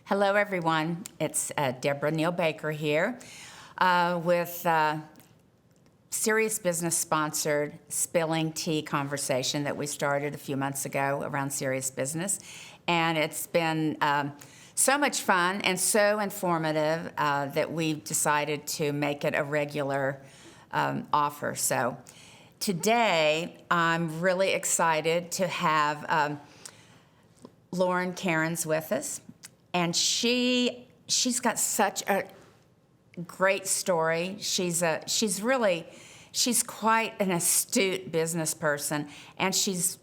Hello, everyone. It's Deborah Neal Baker here with Serious Business sponsored Spilling Tea conversation that we started a few months ago around serious business. And it's been so much fun and so informative that we've decided to make it a regular offer. So today, I'm really excited to have Lorean Cairns with us. And she's got such a great story. She's quite an astute business person, and she's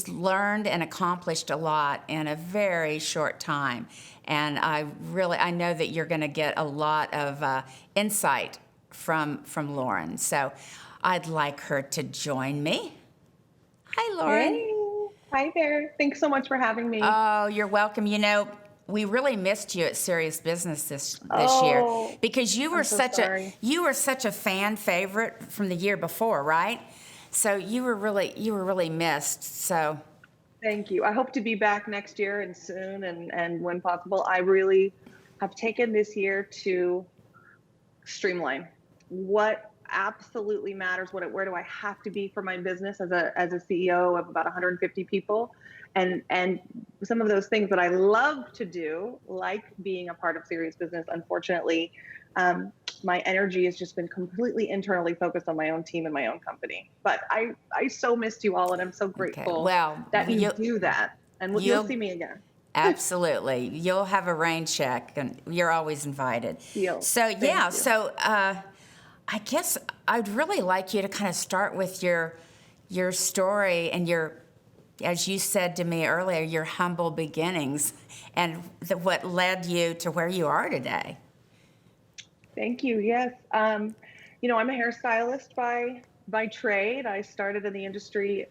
learned and accomplished a lot in a very short time. And I know that you're going to get a lot of insight from Lorean. So I'd like her to join me. Hi, Lorean. Hey, hi there. Thanks so much for having me. Oh, you're welcome. You know, we really missed you at Serious Business this Oh, year because you were I'm so sorry. such a fan favorite from the year before, right? So you were really missed. So Thank you. I hope to be back next year and soon and when possible. I really have taken this year to streamline what absolutely matters, where do I have to be for my business as a CEO of about 150 people, and some of those things that I love to do, like being a part of Serious Business. Unfortunately, my energy has just been completely internally focused on my own team and my own company. But I so missed you all, and I'm so okay, grateful well, that you do that, and you'll see me again. absolutely, you'll have a rain check, and you're always invited. Deal. So Thank yeah, you. so I guess I'd really like you to kind of start with your story and your, as you said to me earlier, your humble beginnings and what led you to where you are today. Thank you. Yes. I'm a hairstylist by trade. I started in the industry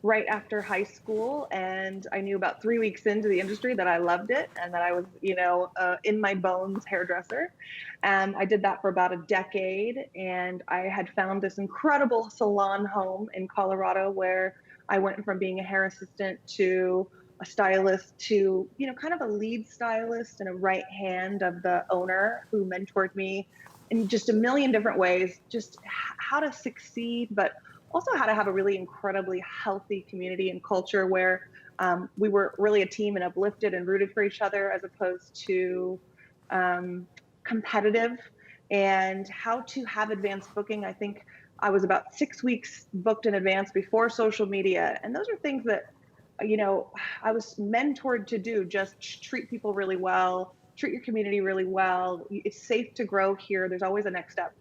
right after high school, and I knew about 3 weeks into the industry that I loved it and that I was, in my bones hairdresser. I did that for about a decade, and I had found this incredible salon home in Colorado where I went from being a hair assistant to a stylist to, kind of a lead stylist and a right hand of the owner who mentored me in just a million different ways, just how to succeed, but also how to have a really incredibly healthy community and culture where we were really a team and uplifted and rooted for each other as opposed to competitive, and how to have advanced booking. I think I was about 6 weeks booked in advance before social media. And those are things that I was mentored to do. Just treat people really well, treat your community really well. It's safe to grow here. There's always a next step.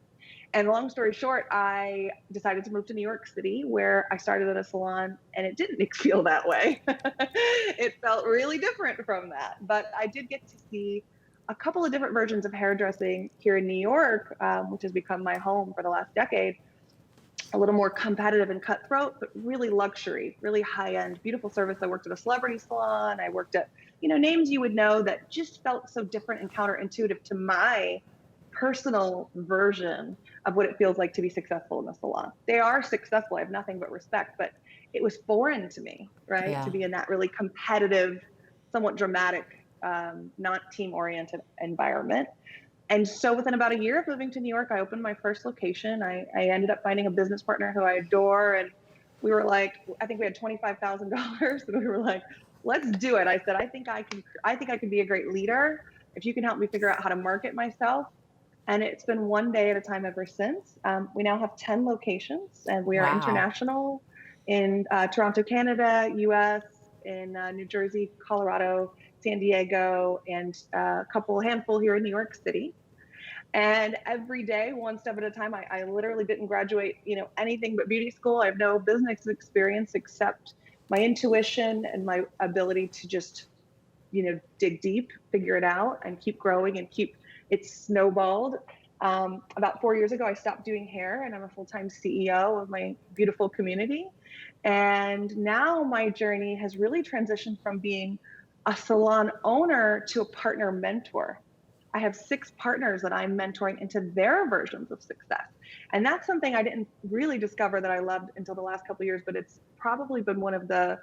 And long story short, I decided to move to New York City, where I started at a salon, and it didn't feel that way. It felt really different from that. But I did get to see a couple of different versions of hairdressing here in New York, which has become my home for the last decade. A little more competitive and cutthroat, but really luxury, really high end, beautiful service. I worked at a celebrity salon. I worked at, names you would know that just felt so different and counterintuitive to my personal version of what it feels like to be successful in the salon. They are successful. I have nothing but respect, but it was foreign to me, right? Yeah. To be in that really competitive, somewhat dramatic, not team oriented environment. And so within about a year of moving to New York, I opened my first location. I ended up finding a business partner who I adore. And we were like, I think we had $25,000, and we were like, let's do it. I said, I think I can be a great leader if you can help me figure out how to market myself. And it's been one day at a time ever since. We now have 10 locations, and we are Wow. international in Toronto, Canada, US, in New Jersey, Colorado, San Diego, and a handful here in New York City. And every day, one step at a time. I literally didn't graduate, anything but beauty school. I have no business experience except my intuition and my ability to just, dig deep, figure it out, and keep growing and keep it snowballed. About 4 years ago, I stopped doing hair, and I'm a full-time CEO of my beautiful community. And now my journey has really transitioned from being a salon owner to a partner mentor. I have 6 partners that I'm mentoring into their versions of success. And that's something I didn't really discover that I loved until the last couple of years, but it's probably been one of the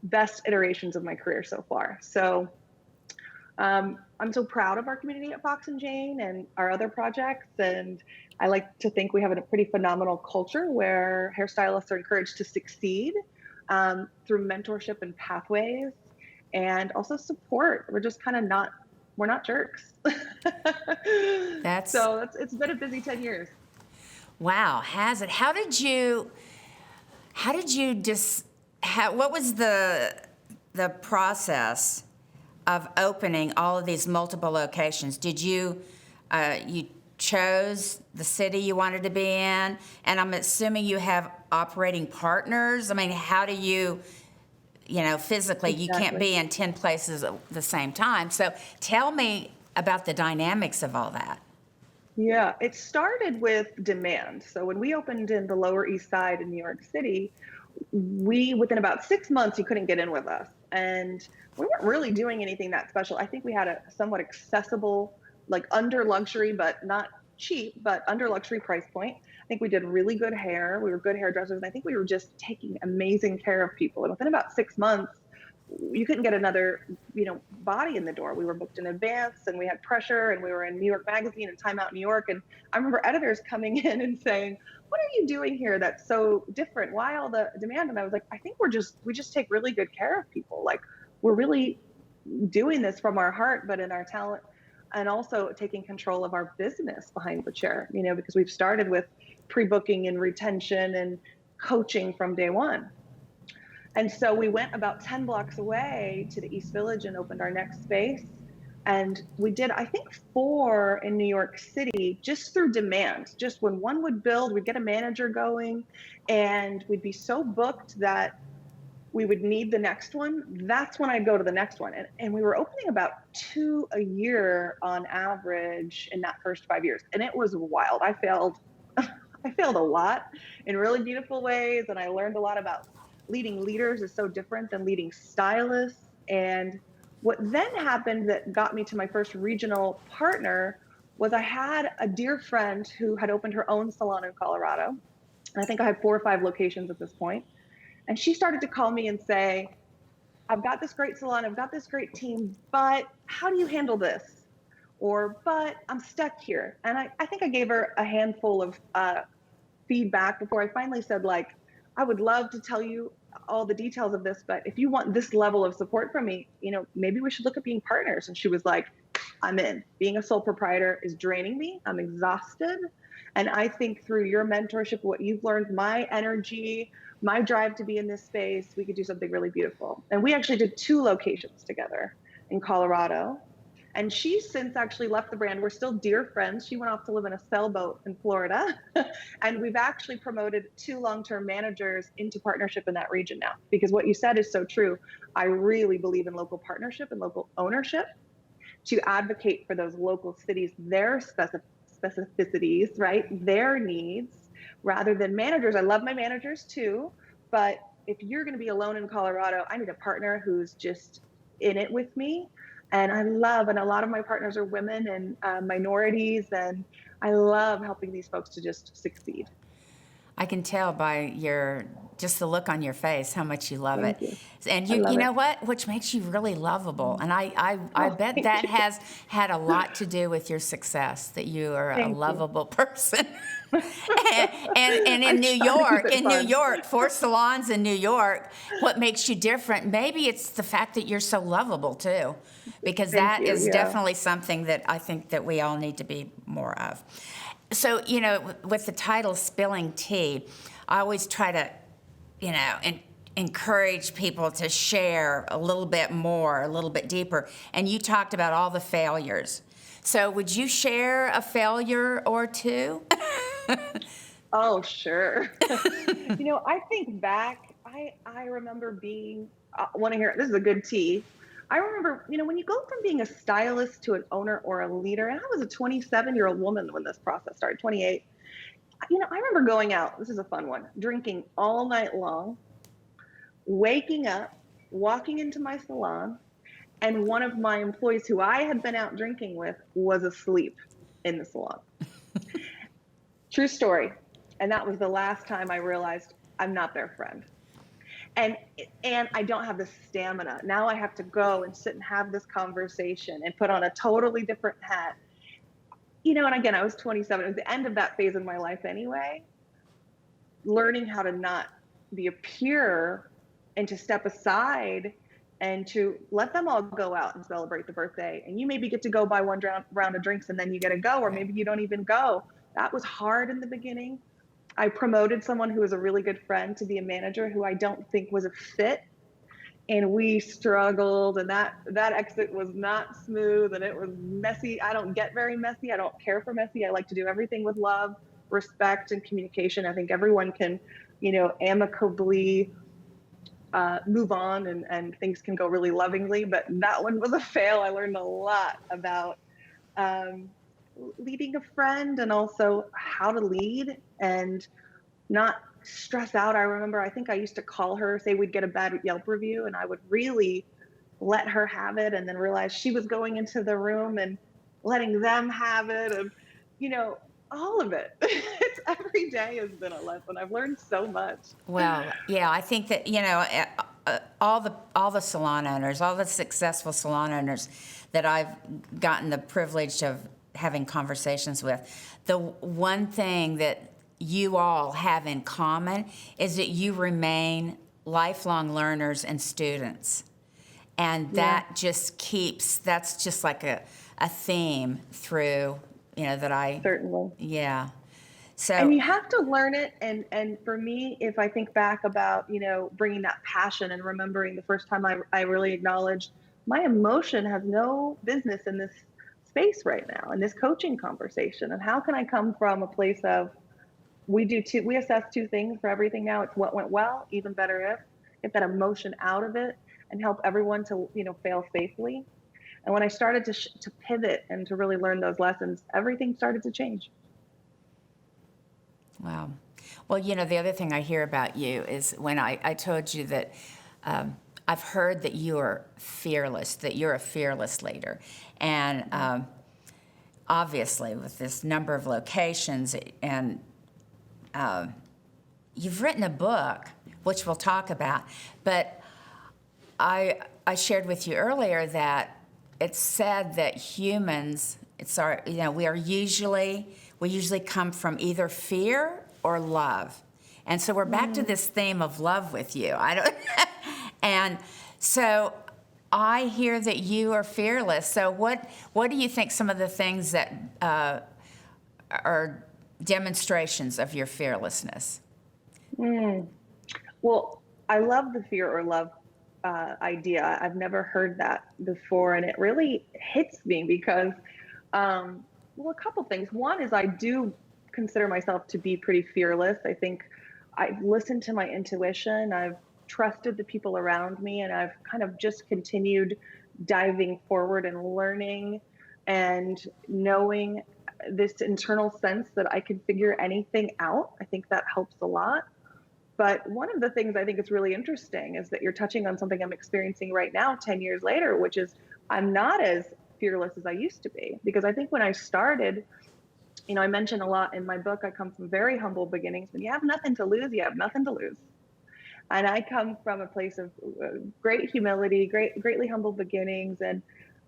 best iterations of my career so far. So I'm so proud of our community at Fox and Jane and our other projects. And I like to think we have a pretty phenomenal culture where hairstylists are encouraged to succeed through mentorship and pathways and also support. We're just kind of not, we're not jerks. That's So it's been a busy 10 years. wow. Has it? How did you just? What was the process of opening all of these multiple locations? Did you you chose the city you wanted to be in, and I'm assuming you have operating partners. I mean, how do you? Physically, you can't Exactly. be in 10 places at the same time. So tell me about the dynamics of all that. Yeah, it started with demand. So when we opened in the Lower East Side in New York City, within about 6 months, you couldn't get in with us. And we weren't really doing anything that special. I think we had a somewhat accessible, like under luxury, but not cheap, but under luxury price point. I think we did really good hair. We were good hairdressers. And I think we were just taking amazing care of people. And within about 6 months, you couldn't get another, body in the door. We were booked in advance and we had pressure and we were in New York Magazine and Time Out New York. And I remember editors coming in and saying, "What are you doing here that's so different? Why all the demand?" And I was like, "I think we just take really good care of people. Like we're really doing this from our heart, but in our talent and also taking control of our business behind the chair, because we've started with pre-booking and retention and coaching from day one." And so we went about 10 blocks away to the East Village and opened our next space. And we did, I think, 4 in New York City just through demand. Just when one would build, we'd get a manager going and we'd be so booked that we would need the next one. That's when I'd go to the next one. And we were opening about 2 a year on average in that first 5 years. And it was wild. I failed. I failed a lot in really beautiful ways. And I learned a lot about leading leaders is so different than leading stylists. And what then happened that got me to my first regional partner was I had a dear friend who had opened her own salon in Colorado. And I think I had 4 or 5 locations at this point. And she started to call me and say, "I've got this great salon, I've got this great team, but how do you handle this?" Or, "But I'm stuck here." And I think I gave her a handful of feedback before I finally said, like, "I would love to tell you all the details of this, but if you want this level of support from me, maybe we should look at being partners." And she was like, "I'm in. Being a sole proprietor is draining me. I'm exhausted. And I think through your mentorship, what you've learned, my energy, my drive to be in this space, we could do something really beautiful." And we actually did 2 locations together in Colorado. And she's since actually left the brand. We're still dear friends. She went off to live in a sailboat in Florida. And we've actually promoted 2 long-term managers into partnership in that region now. Because what you said is so true. I really believe in local partnership and local ownership to advocate for those local cities, their specificities, right? Their needs, rather than managers. I love my managers too, but if you're going to be alone in Colorado, I need a partner who's just in it with me. And and a lot of my partners are women and minorities, and I love helping these folks to just succeed. I can tell by just the look on your face how much you love it. Thank you. And I you love know it. what? Which makes you really lovable. And I Oh, bet thank that you. has had a lot to do with your success, that you are a Thank you. lovable person. And I try to keep it In New fun. York, 4 salons in New York, what makes you different? Maybe it's the fact that you're so lovable too, because Thank that you. is Yeah. definitely something that I think that we all need to be more of. So, with the title Spilling Tea, I always try to, encourage people to share a little bit more, a little bit deeper. And you talked about all the failures. So would you share a failure or two? Oh, sure. I think back, I remember being, want to hear, this is a good tea. I remember, when you go from being a stylist to an owner or a leader, and I was a 27-year-old woman when this process started, 28. I remember going out, this is a fun one, drinking all night long, waking up, walking into my salon, and one of my employees who I had been out drinking with was asleep in the salon. True story. And that was the last time I realized I'm not their friend. and and I don't have the stamina. Now I have to go and sit and have this conversation and put on a totally different hat. And again, I was 27. It was the end of that phase of my life anyway. Learning how to not be a peer and to step aside and to let them all go out and celebrate the birthday. And you maybe get to go buy one round of drinks and then you get to go, or Right. maybe you don't even go. That was hard in the beginning. I promoted someone who was a really good friend to be a manager who I don't think was a fit. And we struggled, and that exit was not smooth, and it was messy. I don't get very messy. I don't care for messy. I like to do everything with love, respect, and communication. I think everyone can, amicably move on, and things can go really lovingly. But that one was a fail. I learned a lot about um, leading a friend and also how to lead and not stress out. I remember, I think I used to call her, say we'd get a bad Yelp review, and I would really let her have it and then realize she was going into the room and letting them have it. And, all of it. It's every day has been a lesson. I've learned so much. Well, yeah, I think that all the salon owners, all the successful salon owners that I've gotten the privilege of having conversations with, the one thing that you all have in common is that you remain lifelong learners and students, and that just that's just like a theme through that I Certainly. yeah. And So you have to learn it. And for me, if I think back about, bringing that passion and remembering the first time I really acknowledged my emotion has no business in this space right now, in this coaching conversation. And how can I come from a place of, we assess two things for everything now. It's what went well, even better if, get that emotion out of it and help everyone to, fail safely. And when I started to pivot and to really learn those lessons, everything started to change. wow. Well, the other thing I hear about you is when I told you that I've heard that you are fearless, that you're a fearless leader. And obviously, with this number of locations, and you've written a book, which we'll talk about. But I shared with you earlier that it's said that humans, we usually come from either fear or love. And so we're back to this theme of love with you. And so I hear that you are fearless. So what do you think some of the things that are demonstrations of your fearlessness? Well, I love the fear or love idea. I've never heard that before, and it really hits me because, a couple things. One is I do consider myself to be pretty fearless. I think I've listened to my intuition. I've trusted the people around me, and I've kind of just continued diving forward and learning and knowing this internal sense that I can figure anything out. I think that helps a lot. But one of the things I think is really interesting is that you're touching on something I'm experiencing right now, 10 years later, which is I'm not as fearless as I used to be. Because I think when I started, I mentioned a lot in my book, I come from very humble beginnings. When you have nothing to lose, you have nothing to lose. And I come from a place of great humility, greatly humble beginnings. And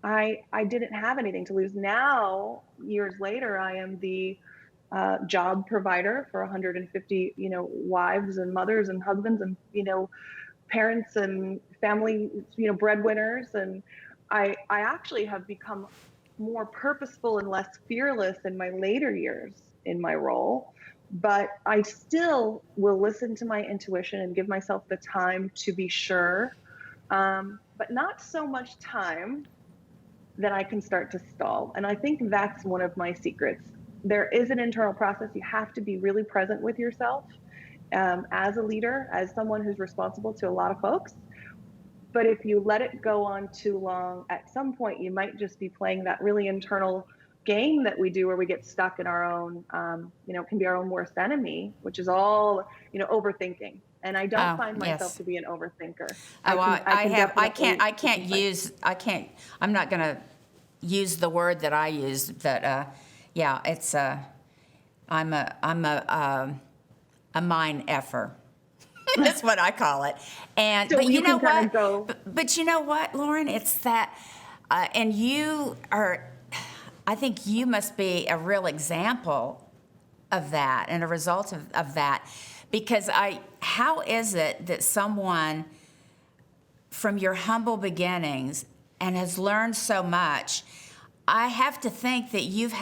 I didn't have anything to lose. Now, years later, I am the job provider for 150, wives and mothers and husbands and, parents and family, breadwinners. And I actually have become more purposeful and less fearless in my later years in my role. But I still will listen to my intuition and give myself the time to be sure, but not so much time that I can start to stall. And I think that's one of my secrets. There is an internal process. You have to be really present with yourself as a leader, as someone who's responsible to a lot of folks. But if you let it go on too long, at some point you might just be playing that really internal game that we do where we get stuck in our own, can be our own worst enemy, which is all, overthinking. And I don't Oh, find myself yes. to be an overthinker. Oh, I can I'm not going to use the word that I use, but yeah, it's I'm a mind effer. That's what I call it. And So but you you know can kind what? of go. But you know what, Lauren? It's that, and you are. I think you must be a real example of that and a result of that, because how is it that someone from your humble beginnings and has learned so much? I have to think that you've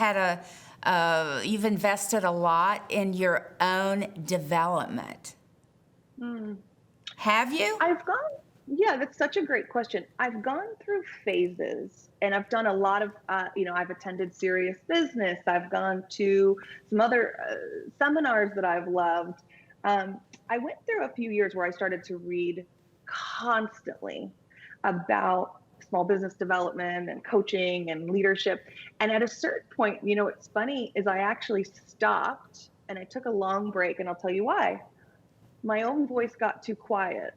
invested a lot in your own development. Have you? Yeah, that's such a great question. I've gone through phases and I've done a lot of, I've attended Serious Business. I've gone to some other seminars that I've loved. I went through a few years where I started to read constantly about small business development and coaching and leadership. And at a certain point, what's funny is I actually stopped and I took a long break, and I'll tell you why. My own voice got too quiet.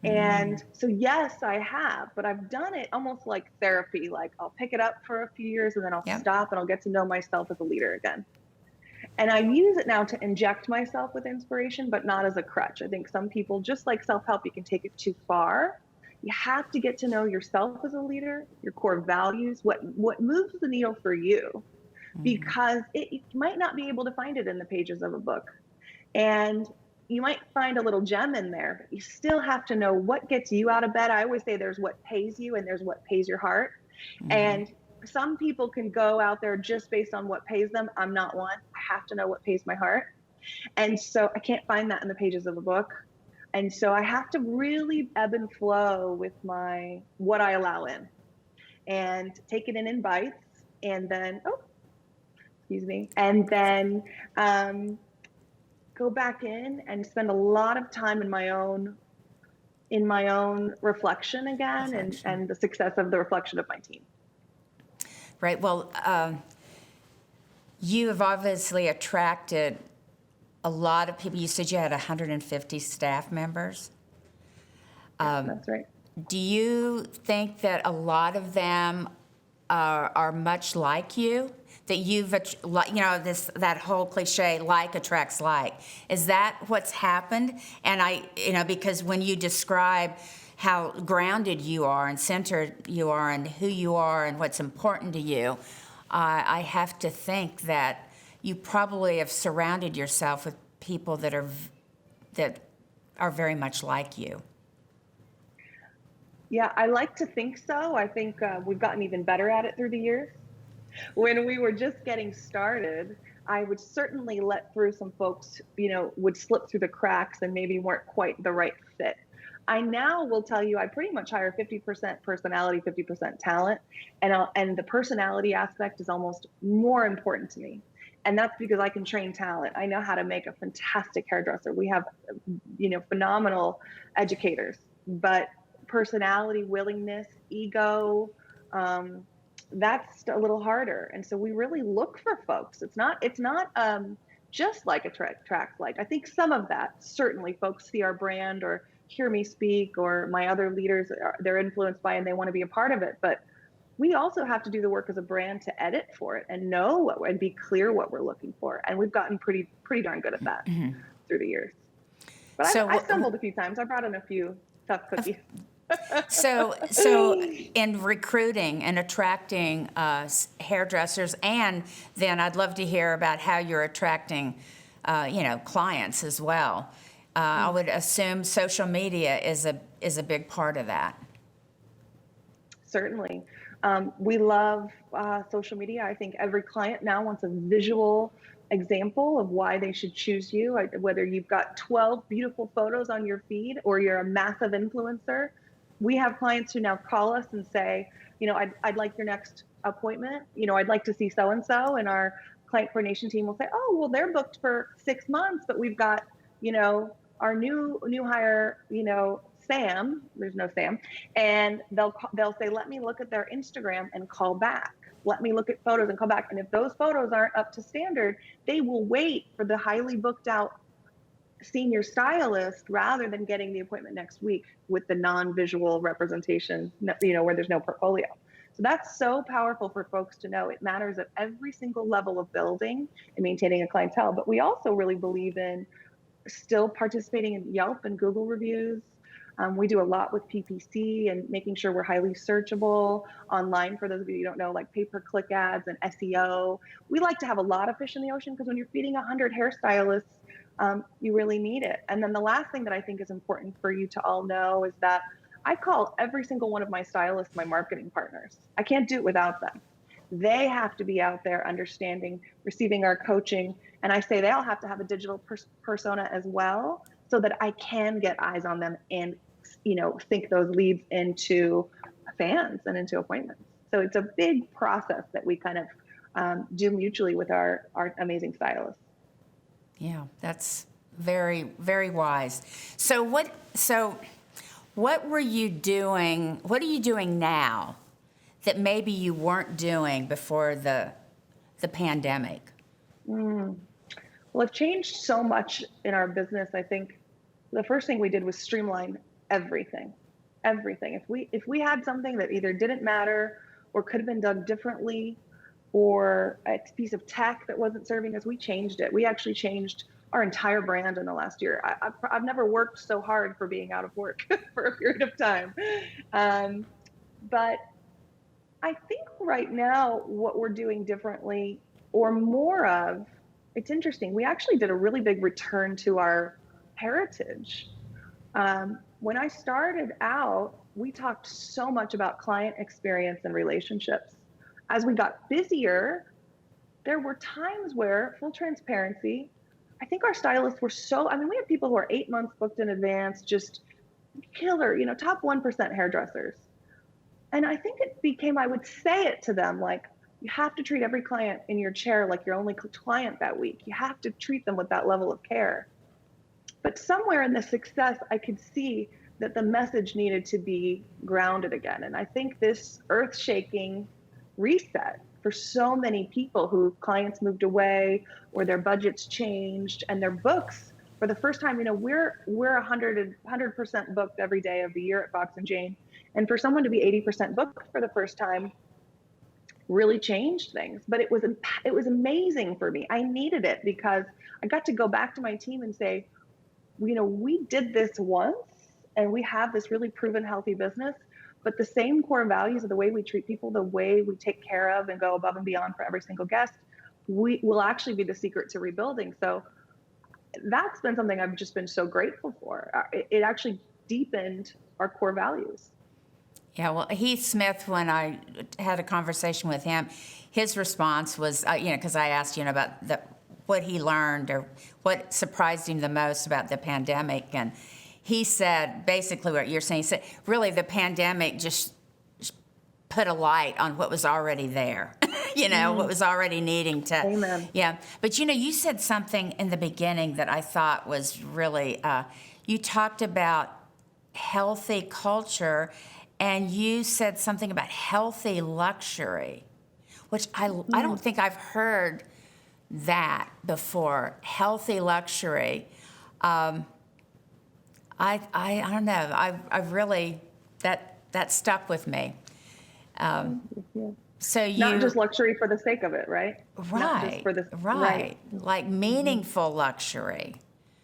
And so, yes, I have, but I've done it almost like therapy. Like I'll pick it up for a few years and then I'll Yep. stop and I'll get to know myself as a leader again. And I use it now to inject myself with inspiration, but not as a crutch. I think some people, just like self-help, you can take it too far. You have to get to know yourself as a leader, your core values, what moves the needle for you, because you might not be able to find it in the pages of a book. And you might find a little gem in there, but you still have to know what gets you out of bed. I always say there's what pays you and there's what pays your heart. And some people can go out there just based on what pays them. I'm not one. I have to know what pays my heart. And so I can't find that in the pages of a book. And so I have to really ebb and flow with what I allow in, and take it in bites, and then, and then go back in and spend a lot of time in my own reflection again. And the success of the reflection of my team. Right. Well, you have obviously attracted a lot of people. You said you had 150 staff members. That's right. Do you think that a lot of them are much like you? That that whole cliche, like attracts like. Is that what's happened? And because when you describe how grounded you are and centered you are and who you are and what's important to you, I have to think that you probably have surrounded yourself with people that are very much like you. Yeah, I like to think so. I think we've gotten even better at it through the years. When we were just getting started, I would certainly let through some folks, would slip through the cracks and maybe weren't quite the right fit. I now will tell you, I pretty much hire 50% personality, 50% talent. And the personality aspect is almost more important to me. And that's because I can train talent. I know how to make a fantastic hairdresser. We have, phenomenal educators, but personality, willingness, ego, that's a little harder. And so we really look for folks. It's not just like attracts like. I think some of that, certainly folks see our brand or hear me speak, or my other leaders, they're influenced by and they want to be a part of it. But we also have to do the work as a brand to edit for it and know and be clear what we're looking for. And we've gotten pretty darn good at that through the years. But I stumbled a few times. I brought in a few tough cookies. So in recruiting and attracting hairdressers, and then I'd love to hear about how you're attracting, clients as well. I would assume social media is a big part of that. Certainly. We love social media. I think every client now wants a visual example of why they should choose you, whether you've got 12 beautiful photos on your feed or you're a massive influencer. We have clients who now call us and say, I'd like your next appointment. I'd like to see so-and-so. And our client coordination team will say, oh, well, they're booked for 6 months, but we've got, our new hire, Sam, there's no Sam. And they'll say, let me look at their Instagram and call back. Let me look at photos and call back. And if those photos aren't up to standard, they will wait for the highly booked out senior stylist rather than getting the appointment next week with the non-visual representation, where there's no portfolio. So that's so powerful for folks to know. It matters at every single level of building and maintaining a clientele. But we also really believe in still participating in Yelp and Google reviews. We do a lot with PPC and making sure we're highly searchable online. For those of you who don't know, like pay-per-click ads and SEO. We like to have a lot of fish in the ocean because when you're feeding 100 hairstylists, you really need it. And then the last thing that I think is important for you to all know is that I call every single one of my stylists my marketing partners. I can't do it without them. They have to be out there understanding, receiving our coaching. And I say they all have to have a digital persona as well, so that I can get eyes on them and, think those leads into fans and into appointments. So it's a big process that we kind of do mutually with our amazing stylists. Yeah, that's very, very wise. So what were you doing? What are you doing now that maybe you weren't doing before the pandemic? Well, it changed so much in our business. I think the first thing we did was streamline everything. If we had something that either didn't matter or could have been done differently, or a piece of tech that wasn't serving us, we changed it. We actually changed our entire brand in the last year. I've never worked so hard for being out of work for a period of time. But I think right now what we're doing differently or more of, it's interesting. We actually did a really big return to our heritage. When I started out, we talked so much about client experience and relationships. As we got busier, there were times where, full transparency, I think our stylists were we had people who are 8 months booked in advance, just killer, top 1% hairdressers. And I think it became, I would say it to them, like, you have to treat every client in your chair like your only client that week. You have to treat them with that level of care. But somewhere in the success, I could see that the message needed to be grounded again. And I think this earth-shaking reset for so many people who clients moved away or their budgets changed and their books for the first time, we're 100% booked every day of the year at Fox and Jane. And for someone to be 80% booked for the first time really changed things. But it was amazing for me. I needed it because I got to go back to my team and say, we did this once and we have this really proven healthy business, but the same core values of the way we treat people, the way we take care of and go above and beyond for every single guest, will actually be the secret to rebuilding. So that's been something I've just been so grateful for. It actually deepened our core values. Yeah, well, Heath Smith, when I had a conversation with him, his response was, because I asked, about what he learned or what surprised him the most about the pandemic. And he said basically what you're saying. He said, really, the pandemic just put a light on what was already there, what was already needing to. Amen. Yeah. But, you said something in the beginning that I thought was really, you talked about healthy culture and you said something about healthy luxury, which I don't think I've heard that before. Healthy luxury. I don't know. I really that stuck with me. So you not just luxury for the sake of it, right? Right. Not just for the, right. Like meaningful luxury.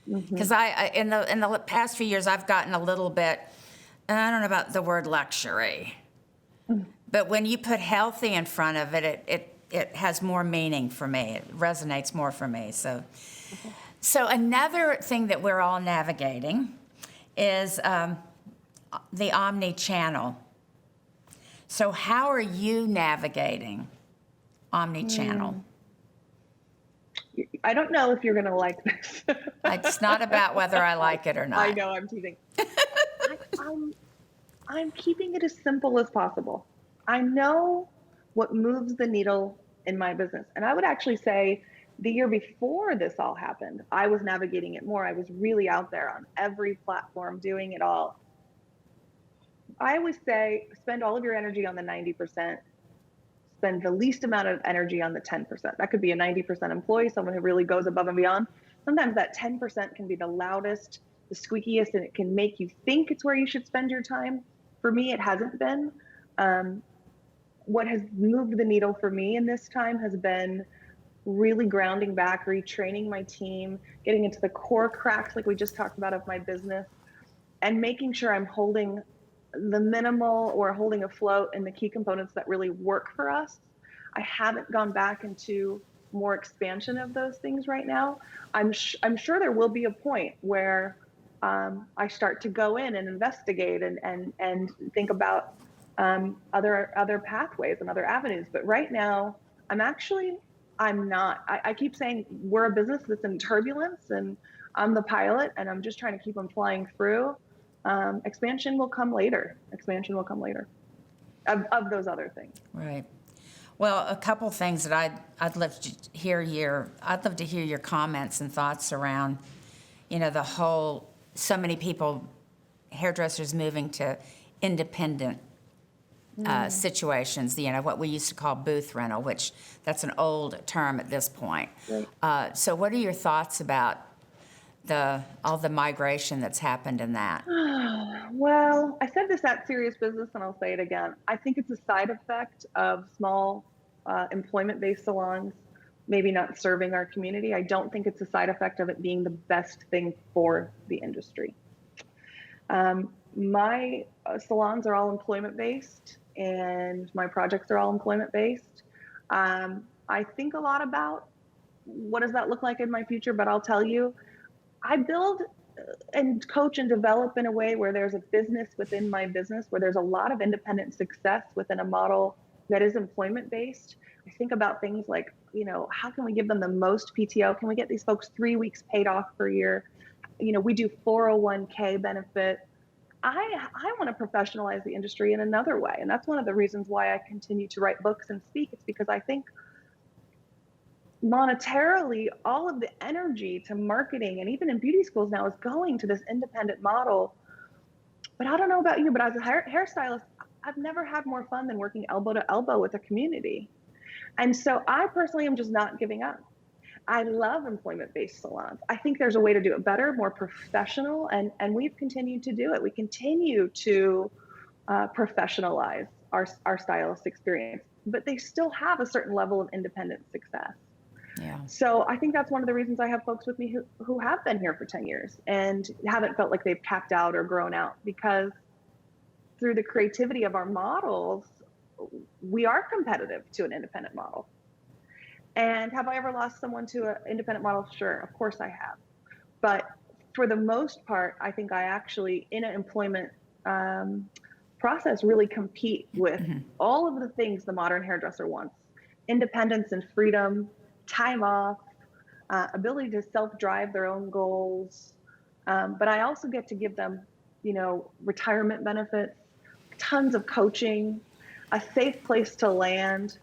Because in the past few years I've gotten a little bit. I don't know about the word luxury, but when you put healthy in front of it, it has more meaning for me. It resonates more for me. So another thing that we're all navigating is the omni-channel. So how are you navigating omni-channel? I don't know if you're going to like this. It's not about whether I like it or not. I know, I'm teasing. I'm keeping it as simple as possible. I know what moves the needle in my business. And I would actually say the year before this all happened, I was navigating it more. I was really out there on every platform doing it all. I always say, spend all of your energy on the 90%, spend the least amount of energy on the 10%. That could be a 90% employee, someone who really goes above and beyond. Sometimes that 10% can be the loudest, the squeakiest, and it can make you think it's where you should spend your time. For me, it hasn't been. What has moved the needle for me in this time has been really grounding back, retraining my team, getting into the core cracks like we just talked about of my business, and making sure I'm holding the minimal or holding afloat in the key components that really work for us. I haven't gone back into more expansion of those things right now. I'm sure there will be a point where I start to go in and investigate and think about other pathways and other avenues. But right now, I'm not. I keep saying we're a business that's in turbulence, and I'm the pilot, and I'm just trying to keep them flying through. Expansion will come later. Expansion will come later of those other things. Right. Well, a couple things that I'd love to hear your comments and thoughts around, the whole, so many people, hairdressers moving to independent situations, what we used to call booth rental, which that's an old term at this point. Right. So what are your thoughts about all the migration that's happened in that? Well, I said this at Serious Business, and I'll say it again. I think it's a side effect of small employment-based salons maybe not serving our community. I don't think it's a side effect of it being the best thing for the industry. My salons are all employment-based, and my projects are all employment-based. I think a lot about what does that look like in my future, but I'll tell you, I build and coach and develop in a way where there's a business within my business, where there's a lot of independent success within a model that is employment based. I think about things like, how can we give them the most PTO? Can we get these folks 3 weeks paid off per year? We do 401k benefit. I want to professionalize the industry in another way. And that's one of the reasons why I continue to write books and speak. It's because I think monetarily, all of the energy to marketing and even in beauty schools now is going to this independent model. But I don't know about you, but as a hairstylist, I've never had more fun than working elbow to elbow with a community. And so I personally am just not giving up. I love employment-based salons. I think there's a way to do it better, more professional, and we've continued to do it. We continue to professionalize our stylist experience, but they still have a certain level of independent success. Yeah. So I think that's one of the reasons I have folks with me who have been here for 10 years and haven't felt like they've capped out or grown out, because through the creativity of our models, we are competitive to an independent model. And have I ever lost someone to an independent model? Sure, of course I have. But for the most part, I think I actually, in an employment process, really compete with all of the things the modern hairdresser wants: independence and freedom, time off, ability to self-drive their own goals. But I also get to give them, retirement benefits, tons of coaching, a safe place to land.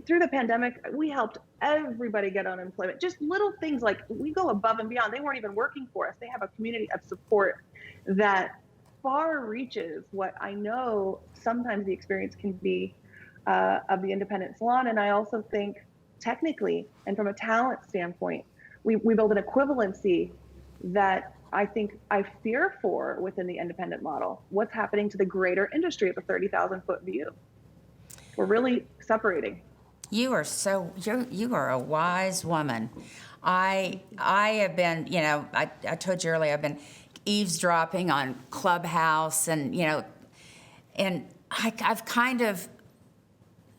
Through the pandemic, we helped everybody get unemployment. Just little things like we go above and beyond. They weren't even working for us. They have a community of support that far reaches what I know sometimes the experience can be of the independent salon. And I also think technically and from a talent standpoint, we build an equivalency that I think I fear for within the independent model. What's happening to the greater industry at the 30,000-foot view? We're really separating. You are a wise woman. I have been, I told you earlier, I've been eavesdropping on Clubhouse and I've kind of,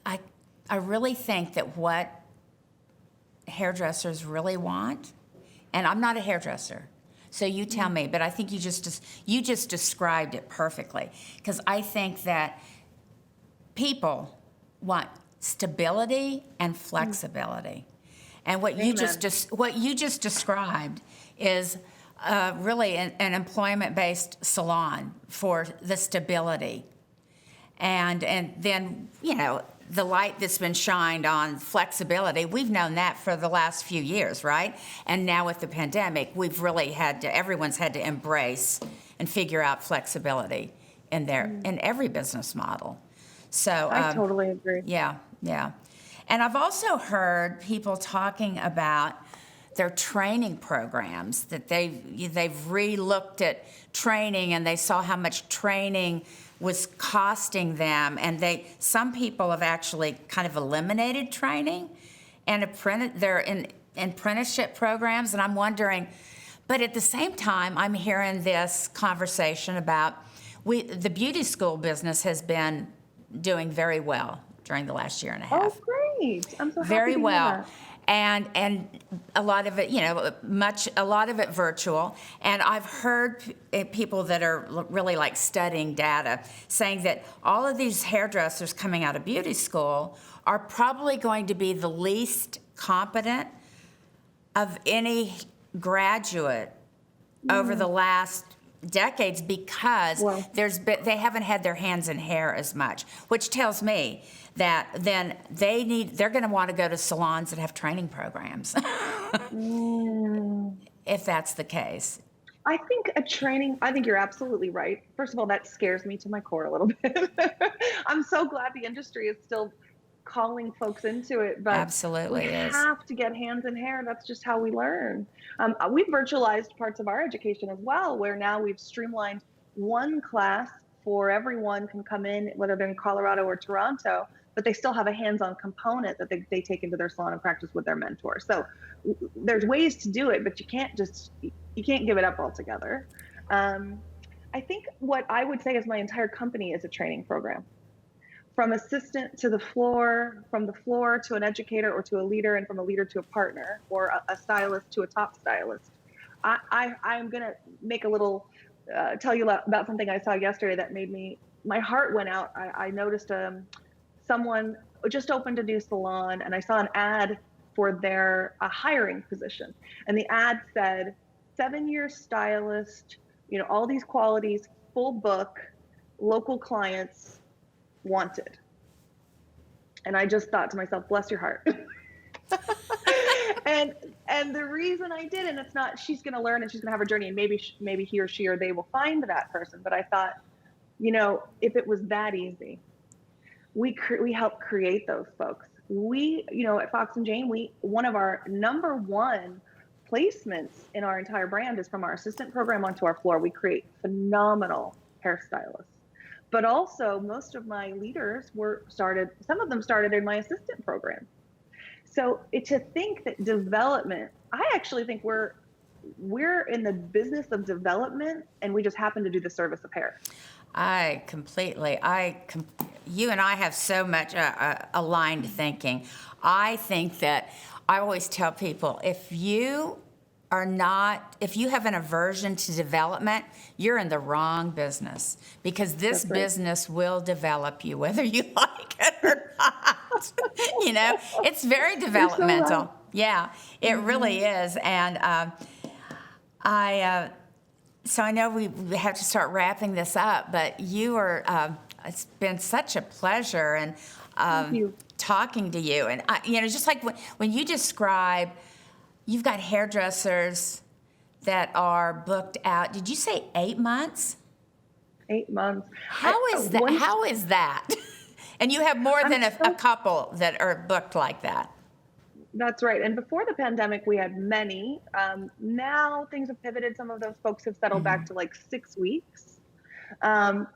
I really think that what hairdressers really want, and I'm not a hairdresser, so you tell me, but I think you just described it perfectly, because I think that people want stability and flexibility, and what you just described is really an employment-based salon for the stability, and then the light that's been shined on flexibility. We've known that for the last few years, right? And now with the pandemic, everyone's had to embrace and figure out flexibility in every business model. So I totally agree. Yeah. And I've also heard people talking about their training programs, that they've re-looked at training and they saw how much training was costing them, and some people have actually kind of eliminated training and they're in apprenticeship programs, and I'm wondering, but at the same time, I'm hearing this conversation about the beauty school business has been doing very well during the last year and a Oh, half. great. I'm so happy Very to hear well. that. And a lot of it, a lot of it virtual. And I've heard people that are really like studying data saying that all of these hairdressers coming out of beauty school are probably going to be the least competent of any graduate over the last decades because Well, they haven't had their hands in hair as much, which tells me that then they're going to want to go to salons that have training programs if that's the case. I think you're absolutely right. First of all, that scares me to my core a little bit. I'm so glad the industry is still calling folks into it, but Absolutely we is. have to get hands in hair. That's just how we learn. We've virtualized parts of our education as well, where now we've streamlined one class for everyone can come in, whether they're in Colorado or Toronto, but they still have a hands-on component that they take into their salon and practice with their mentor. So there's ways to do it, but you can't give it up altogether. I think what I would say is my entire company is a training program. From assistant to the floor, from the floor to an educator or to a leader, and from a leader to a partner, or a stylist to a top stylist. I'm gonna make a little, tell you about something I saw yesterday that made my heart went out. I noticed someone just opened a new salon, and I saw an ad for their hiring position, and the ad said 7-year stylist, all these qualities, full book, local clients, wanted. And I just thought to myself, bless your heart. and the reason I did, and it's not, she's going to learn and she's going to have her journey, and maybe he or she or they will find that person. But I thought, if it was that easy, we help create those folks. We, at Fox and Jane, one of our number one placements in our entire brand is from our assistant program onto our floor. We create phenomenal hairstylists. But also, most of my leaders some of them started in my assistant program. So to think that development, I actually think we're in the business of development, and we just happen to do the service of hair. You and I have so much aligned thinking. I think that I always tell people, if you have an aversion to development, you're in the wrong business, because this That's right. business will develop you whether you like it or not. It's very developmental. so right. Yeah, it really is. And so I know we have to start wrapping this up, but it's been such a pleasure and talking to you. And just like when you describe, you've got hairdressers that are booked out. Did you say 8 months? 8 months. How is that? How is that? And you have more than a couple that are booked like that. That's right. And before the pandemic, we had many. Now things have pivoted. Some of those folks have settled back to like 6 weeks. I'm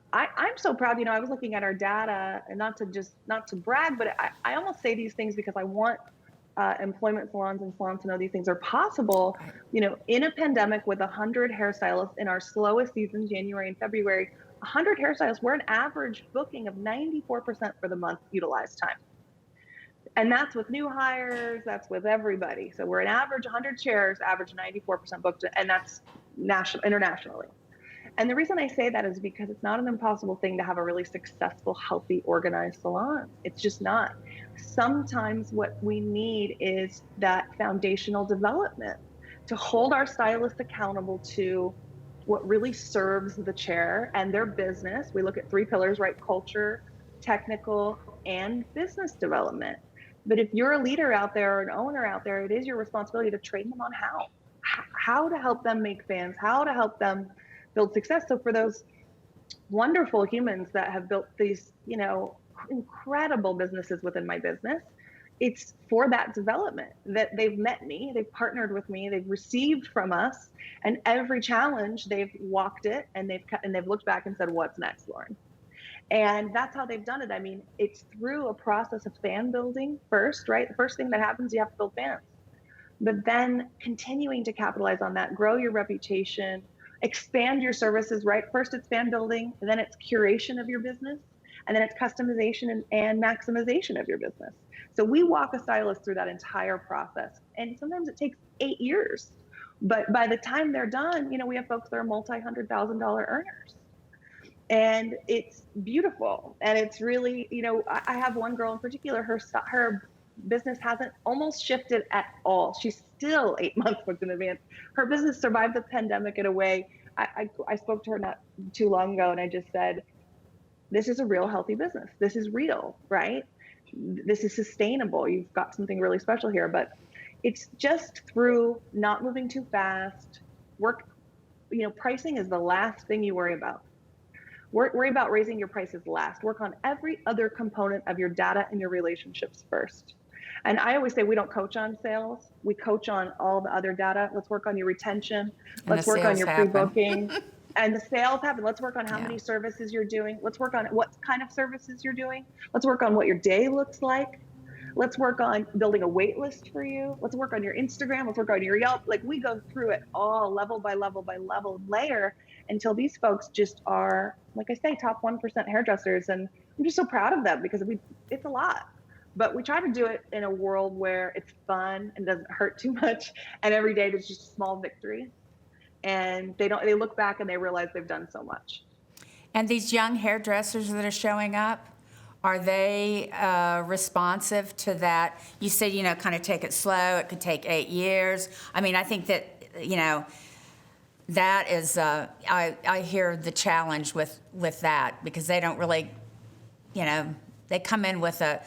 so proud. I was looking at our data, and not to brag, but I almost say these things because I want employment salons and salons to know these things are possible. In a pandemic with 100 hairstylists in our slowest season, January and February, 100 hairstylists, we're an average booking of 94% for the month utilized time. And that's with new hires, that's with everybody. So we're an average 100 chairs, average 94% booked, and that's internationally. And the reason I say that is because it's not an impossible thing to have a really successful, healthy, organized salon. It's just not. Sometimes what we need is that foundational development to hold our stylists accountable to what really serves the chair and their business. We look at 3 pillars, right? Culture, technical, and business development. But if you're a leader out there or an owner out there, it is your responsibility to train them on how to help them make fans, how to help them build success. So for those wonderful humans that have built these, incredible businesses within my business, it's for that development that they've met me, they've partnered with me, they've received from us, and every challenge they've walked it, and they've looked back and said, "What's next, Lorean?" And that's how they've done it. I mean, it's through a process of fan building first, right? The first thing that happens, you have to build fans. But then continuing to capitalize on that, grow your reputation, expand your services, right? First it's fan building, and then it's curation of your business, and then it's customization and maximization of your business. So we walk a stylist through that entire process. And sometimes it takes 8 years. But by the time they're done, we have folks that are multi-$100,000 earners. And it's beautiful. And it's really, I have one girl in particular, her business hasn't almost shifted at all. She's still 8 months booked in advance. Her business survived the pandemic in a way. I spoke to her not too long ago, and I just said, this is a real healthy business. This is real, right? This is sustainable. You've got something really special here. But it's just through not moving too fast. Pricing is the last thing you worry about. Worry about raising your prices last. Work on every other component of your data and your relationships first. And I always say we don't coach on sales. We coach on all the other data. Let's work on your retention. Let's work on your pre-booking. And the sales happen. Let's work on how many services you're doing. Let's work on what kind of services you're doing. Let's work on what your day looks like. Let's work on building a wait list for you. Let's work on your Instagram. Let's work on your Yelp. Like, we go through it all level by level by level, layer, until these folks just are, like I say, top 1% hairdressers. And I'm just so proud of them, because it's a lot. But we try to do it in a world where it's fun and doesn't hurt too much. And every day there's just a small victory. And they look back and they realize they've done so much. And these young hairdressers that are showing up, are they responsive to that? You said, kind of take it slow. It could take 8 years. I mean, I think that, that is, I hear the challenge with that, because they don't really, they come in with a,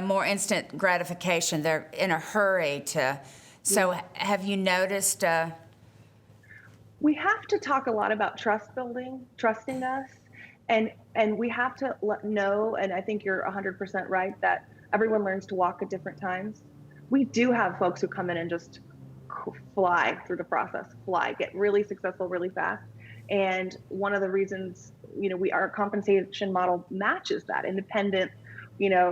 more instant gratification. They're in a hurry to. So have you noticed? We have to talk a lot about trust building, trusting us. And we have to know, and I think you're 100% right, that everyone learns to walk at different times. We do have folks who come in and just fly through the process, get really successful really fast. And one of the reasons, our compensation model matches that independent,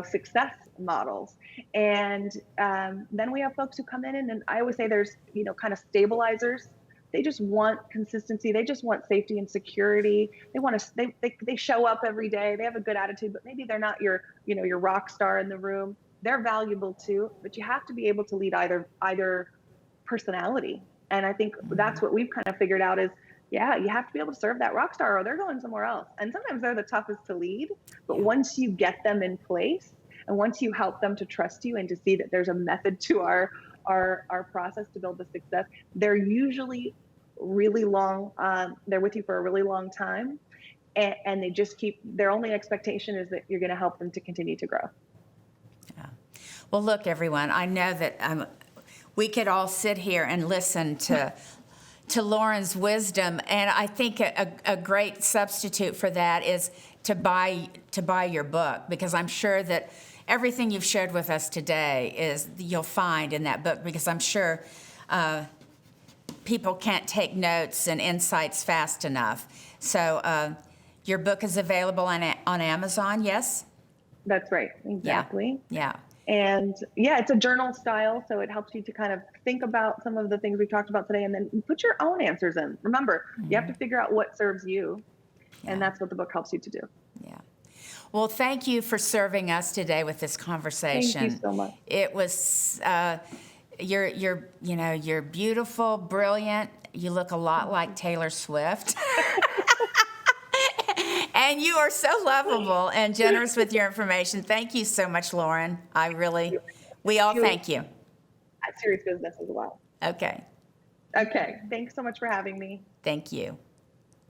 success models. And then we have folks who come in, and I always say there's, kind of stabilizers. They just want consistency. They just want safety and security. They want to. They show up every day. They have a good attitude, but maybe they're not your rock star in the room. They're valuable too, but you have to be able to lead either personality. And I think that's what we've kind of figured out is, you have to be able to serve that rock star, or they're going somewhere else. And sometimes they're the toughest to lead, but once you get them in place, and once you help them to trust you and to see that there's a method to our process to build the success, they're usually really long. They're with you for a really long time, and they just their only expectation is that you're going to help them to continue to grow. Yeah. Well, look, everyone, I know that we could all sit here and listen to Lorean's wisdom, and I think a great substitute for that is to buy your book, because I'm sure that everything you've shared with us today you'll find in that book, because I'm sure people can't take notes and insights fast enough. So your book is available on Amazon, yes? That's right, exactly. Yeah. And it's a journal style, so it helps you to kind of think about some of the things we've talked about today, and then put your own answers in. Remember, you have to figure out what serves you, and that's what the book helps you to do. Yeah. Well, thank you for serving us today with this conversation. Thank you so much. It was, you're beautiful, brilliant. You look a lot like Taylor Swift. And you are so lovable and generous with your information. Thank you so much, Lorean. We all thank you. At Serious Business as well. Okay. Okay. Thanks so much for having me. Thank you.